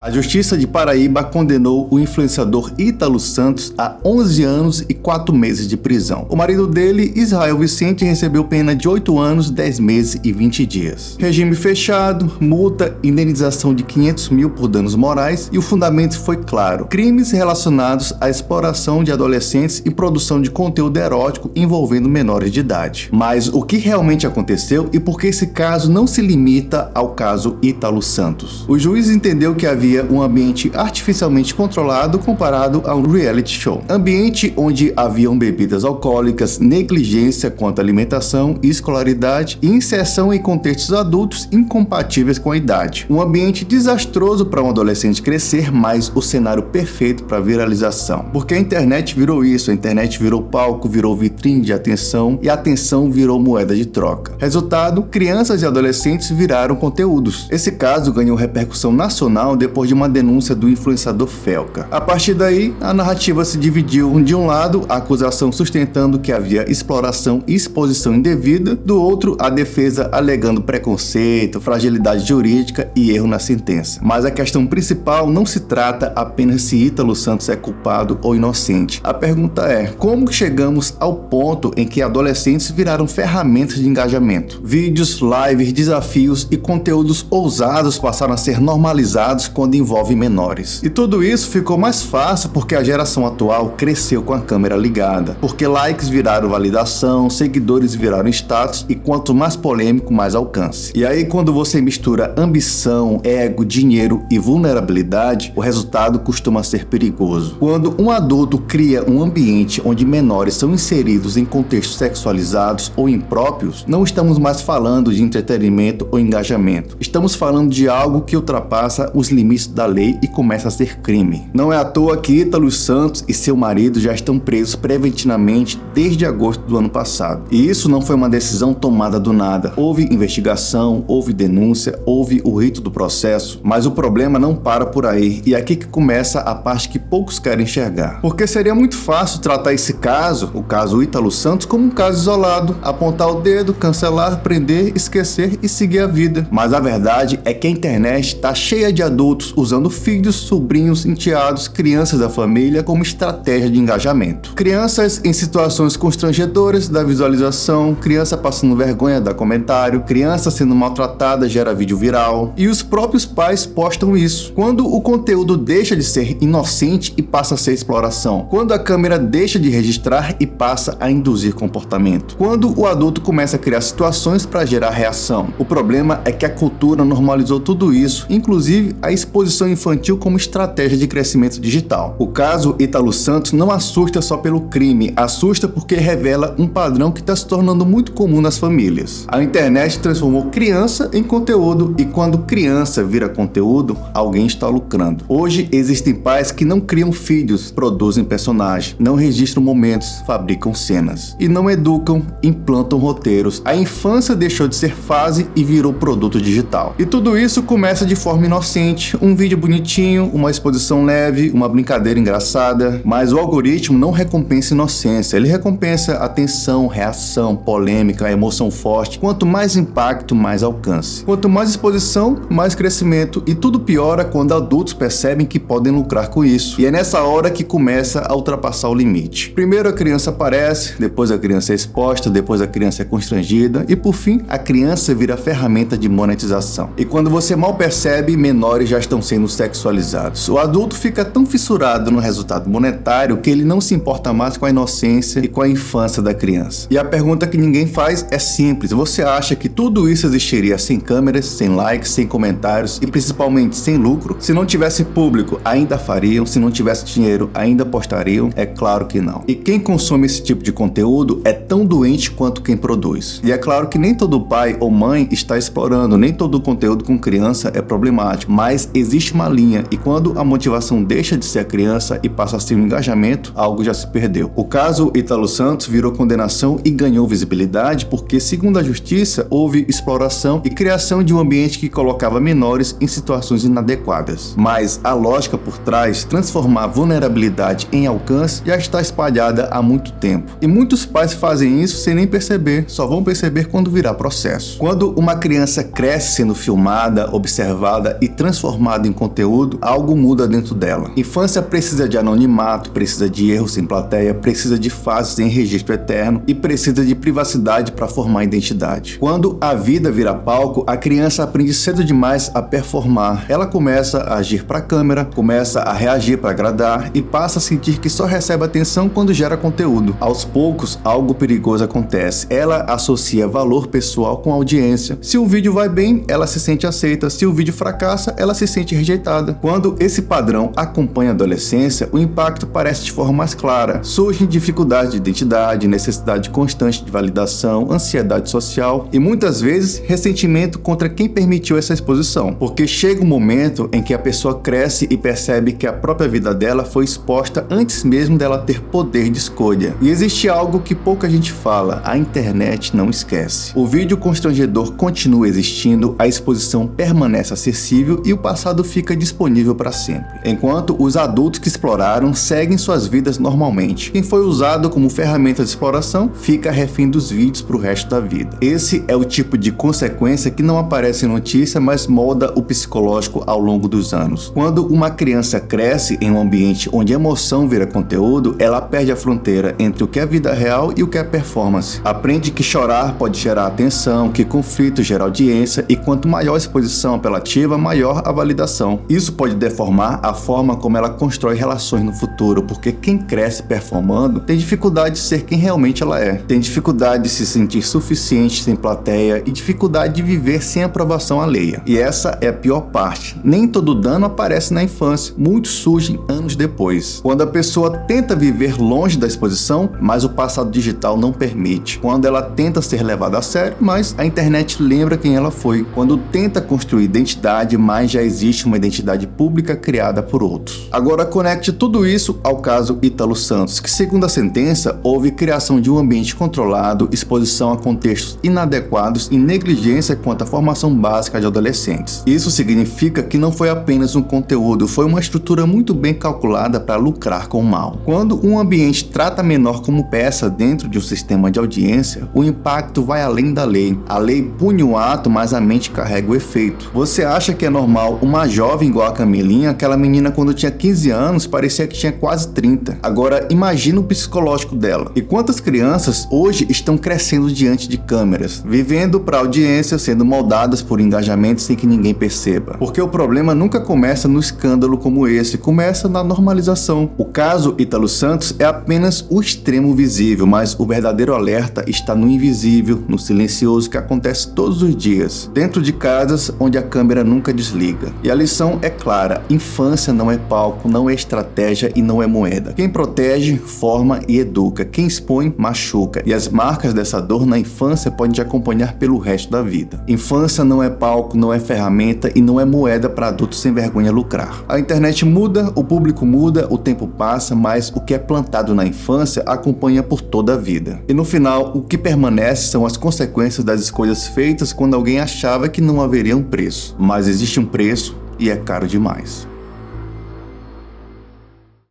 A Justiça de Paraíba condenou o influenciador Ítalo Santos a 11 anos e 4 meses de prisão. O marido dele, Israel Vicente, recebeu pena de 8 anos, 10 meses e 20 dias. Regime fechado, multa, indenização de 500 mil por danos morais e o fundamento foi claro: crimes relacionados à exploração de adolescentes e produção de conteúdo erótico envolvendo menores de idade. Mas o que realmente aconteceu e por que esse caso não se limita ao caso Ítalo Santos? O juiz entendeu que havia um ambiente artificialmente controlado comparado a um reality show. Ambiente onde haviam bebidas alcoólicas, negligência quanto à alimentação e escolaridade e inserção em contextos adultos incompatíveis com a idade. Um ambiente desastroso para um adolescente crescer, mas o cenário perfeito para viralização. Porque a internet virou isso, a internet virou palco, virou vitrine de atenção e a atenção virou moeda de troca. Resultado, crianças e adolescentes viraram conteúdos. Esse caso ganhou repercussão nacional depois de uma denúncia do influenciador Felca. A partir daí, a narrativa se dividiu. De um lado, a acusação sustentando que havia exploração e exposição indevida, do outro, a defesa alegando preconceito, fragilidade jurídica e erro na sentença. Mas a questão principal não se trata apenas se Ítalo Santos é culpado ou inocente. A pergunta é: como chegamos ao ponto em que adolescentes viraram ferramentas de engajamento? Vídeos, lives, desafios e conteúdos ousados passaram a ser normalizados quando envolve menores. E tudo isso ficou mais fácil porque a geração atual cresceu com a câmera ligada, porque likes viraram validação, seguidores viraram status e quanto mais polêmico, mais alcance. E aí quando você mistura ambição, ego, dinheiro e vulnerabilidade, o resultado costuma ser perigoso. Quando um adulto cria um ambiente onde menores são inseridos em contextos sexualizados ou impróprios, não estamos mais falando de entretenimento ou engajamento. Estamos falando de algo que ultrapassa os limites da lei e começa a ser crime. Não é à toa que Ítalo Santos e seu marido já estão presos preventivamente desde agosto do ano passado. E isso não foi uma decisão tomada do nada. Houve investigação, houve denúncia, houve o rito do processo, mas o problema não para por aí. E é aqui que começa a parte que poucos querem enxergar. Porque seria muito fácil tratar esse caso, o caso Ítalo Santos, como um caso isolado, apontar o dedo, cancelar, prender, esquecer e seguir a vida. Mas a verdade é que a internet está cheia de adultos usando filhos, sobrinhos, enteados, crianças da família como estratégia de engajamento. Crianças em situações constrangedoras da visualização, criança passando vergonha da comentário, criança sendo maltratada gera vídeo viral e os próprios pais postam isso. Quando o conteúdo deixa de ser inocente e passa a ser exploração. Quando a câmera deixa de registrar e passa a induzir comportamento. Quando o adulto começa a criar situações para gerar reação. O problema é que a cultura normalizou tudo isso, inclusive a exposição infantil como estratégia de crescimento digital. O caso Ítalo Santos não assusta só pelo crime, assusta porque revela um padrão que está se tornando muito comum nas famílias. A internet transformou criança em conteúdo e quando criança vira conteúdo, alguém está lucrando. Hoje existem pais que não criam filhos, produzem personagens, não registram momentos, fabricam cenas e não educam, implantam roteiros. A infância deixou de ser fase e virou produto digital. E tudo isso começa de forma inocente, um vídeo bonitinho, uma exposição leve, uma brincadeira engraçada, mas o algoritmo não recompensa inocência, ele recompensa atenção, reação, polêmica, emoção forte. Quanto mais impacto, mais alcance. Quanto mais exposição, mais crescimento e tudo piora quando adultos percebem que podem lucrar com isso. E é nessa hora que começa a ultrapassar o limite. Primeiro a criança aparece, depois a criança é exposta, depois a criança é constrangida e por fim a criança vira ferramenta de monetização. E quando você mal percebe, menores já estão sendo sexualizados. O adulto fica tão fissurado no resultado monetário que ele não se importa mais com a inocência e com a infância da criança. E a pergunta que ninguém faz é simples: você acha que tudo isso existiria sem câmeras, sem likes, sem comentários e principalmente sem lucro? Se não tivesse público, ainda fariam? Se não tivesse dinheiro, ainda postariam? É claro que não. E quem consome esse tipo de conteúdo é tão doente quanto quem produz. E é claro que nem todo pai ou mãe está explorando, nem todo conteúdo com criança é problemático, mas existe uma linha e quando a motivação deixa de ser a criança e passa a ser um engajamento, algo já se perdeu. O caso Ítalo Santos virou condenação e ganhou visibilidade porque, segundo a justiça, houve exploração e criação de um ambiente que colocava menores em situações inadequadas. Mas a lógica por trás, transformar vulnerabilidade em alcance, já está espalhada há muito tempo. E muitos pais fazem isso sem nem perceber, só vão perceber quando virar processo. Quando uma criança cresce sendo filmada, observada e transformada transformada em conteúdo, algo muda dentro dela. Infância precisa de anonimato, precisa de erros sem plateia, precisa de fases em registro eterno e precisa de privacidade para formar identidade. Quando a vida vira palco, a criança aprende cedo demais a performar. Ela começa a agir para a câmera, começa a reagir para agradar e passa a sentir que só recebe atenção quando gera conteúdo. Aos poucos, algo perigoso acontece. Ela associa valor pessoal com audiência. Se o vídeo vai bem, ela se sente aceita. Se o vídeo fracassa, ela se sente rejeitada. Quando esse padrão acompanha a adolescência, o impacto parece de forma mais clara. Surgem dificuldades de identidade, necessidade constante de validação, ansiedade social e muitas vezes ressentimento contra quem permitiu essa exposição. Porque chega um momento em que a pessoa cresce e percebe que a própria vida dela foi exposta antes mesmo dela ter poder de escolha. E existe algo que pouca gente fala: a internet não esquece. O vídeo constrangedor continua existindo, a exposição permanece acessível e o passado fica disponível para sempre. Enquanto os adultos que exploraram seguem suas vidas normalmente. Quem foi usado como ferramenta de exploração fica refém dos vídeos para o resto da vida. Esse é o tipo de consequência que não aparece em notícia, mas molda o psicológico ao longo dos anos. Quando uma criança cresce em um ambiente onde a emoção vira conteúdo, ela perde a fronteira entre o que é vida real e o que é performance. Aprende que chorar pode gerar atenção, que conflito gera audiência e quanto maior a exposição apelativa, maior a validação. Isso pode deformar a forma como ela constrói relações no futuro, porque quem cresce performando tem dificuldade de ser quem realmente ela é. Tem dificuldade de se sentir suficiente sem plateia e dificuldade de viver sem aprovação alheia. E essa é a pior parte. Nem todo dano aparece na infância, muitos surgem anos depois. Quando a pessoa tenta viver longe da exposição, mas o passado digital não permite. Quando ela tenta ser levada a sério, mas a internet lembra quem ela foi. Quando tenta construir identidade, mas já existe uma identidade pública criada por outros. Agora conecte tudo isso ao caso Ítalo Santos, que segundo a sentença, houve criação de um ambiente controlado, exposição a contextos inadequados e negligência quanto à formação básica de adolescentes. Isso significa que não foi apenas um conteúdo, foi uma estrutura muito bem calculada para lucrar com o mal. Quando um ambiente trata menor como peça dentro de um sistema de audiência, o impacto vai além da lei. A lei pune o ato, mas a mente carrega o efeito. Você acha que é normal uma jovem igual a Camilinha, aquela menina quando tinha 15 anos parecia que tinha quase 30. Agora imagina o psicológico dela. E quantas crianças hoje estão crescendo diante de câmeras, vivendo para audiência, sendo moldadas por engajamento sem que ninguém perceba. Porque o problema nunca começa no escândalo como esse, começa na normalização. O caso Ítalo Santos é apenas o extremo visível, mas o verdadeiro alerta está no invisível, no silencioso que acontece todos os dias, dentro de casas onde a câmera nunca desliga. E a lição é clara: infância não é palco, não é estratégia e não é moeda. Quem protege, forma e educa. Quem expõe, machuca. E as marcas dessa dor na infância podem te acompanhar pelo resto da vida. Infância não é palco, não é ferramenta e não é moeda para adultos sem vergonha lucrar. A internet muda, o público muda, o tempo passa, mas o que é plantado na infância acompanha por toda a vida. E no final, o que permanece são as consequências das escolhas feitas quando alguém achava que não haveria um preço. Mas existe um preço e é caro demais.